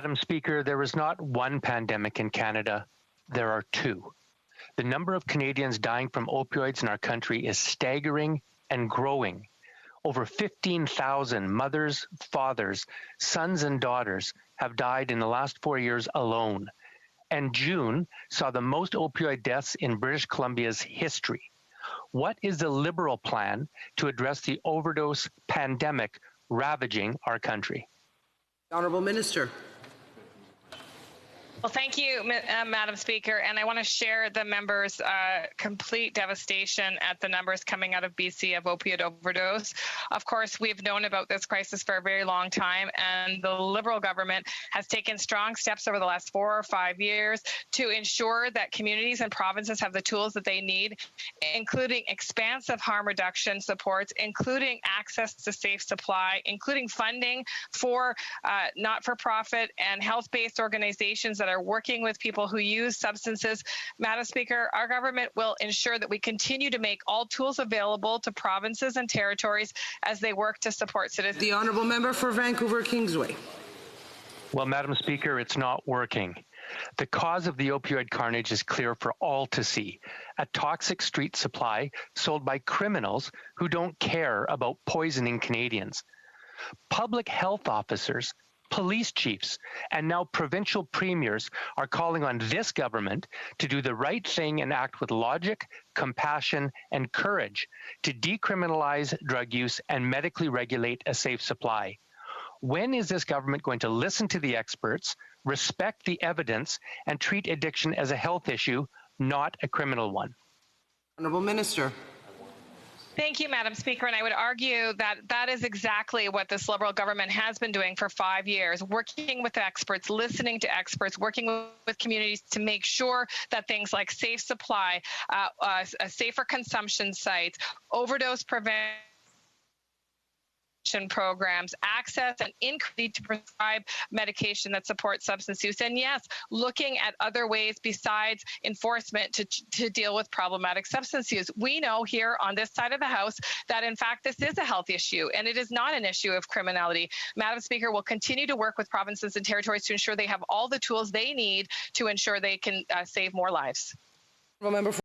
Madam Speaker, there is not one pandemic in Canada, there are two. The number of Canadians dying from opioids in our country is staggering and growing. Over 15,000 mothers, fathers, sons, and daughters have died in the last 4 years alone. And June saw the most opioid deaths in British Columbia's history. What is the Liberal plan to address the overdose pandemic ravaging our country? Honourable Minister. Well, thank you, Madam Speaker, and I want to share the members' complete devastation at the numbers coming out of BC of opioid overdose. Of course, we've known about this crisis for a very long time, and the Liberal government has taken strong steps over the last 4 or 5 years to ensure that communities and provinces have the tools that they need, including expansive harm reduction supports, including access to safe supply, including funding for not-for-profit and health-based organizations that are working with people who use substances. Madam Speaker, our government will ensure that we continue to make all tools available to provinces and territories as they work to support citizens. The honourable member for Vancouver Kingsway. Well, Madam Speaker, it's not working. The cause of the opioid carnage is clear for all to see. A toxic street supply sold by criminals who don't care about poisoning Canadians. Public health officers, police chiefs, and now provincial premiers are calling on this government to do the right thing and act with logic, compassion, and courage to decriminalize drug use and medically regulate a safe supply. When is this government going to listen to the experts, respect the evidence, and treat addiction as a health issue, not a criminal one? Honourable Minister. Thank you, Madam Speaker, and I would argue that that is exactly what this Liberal government has been doing for 5 years, working with experts, listening to experts, working with communities to make sure that things like safe supply, safer consumption sites, overdose prevention programs, access and increase to prescribe medication that supports substance use. And yes, looking at other ways besides enforcement to deal with problematic substance use. We know here on this side of the House that in fact this is a health issue and it is not an issue of criminality. Madam Speaker, will continue to work with provinces and territories to ensure they have all the tools they need to ensure they can save more lives. Remember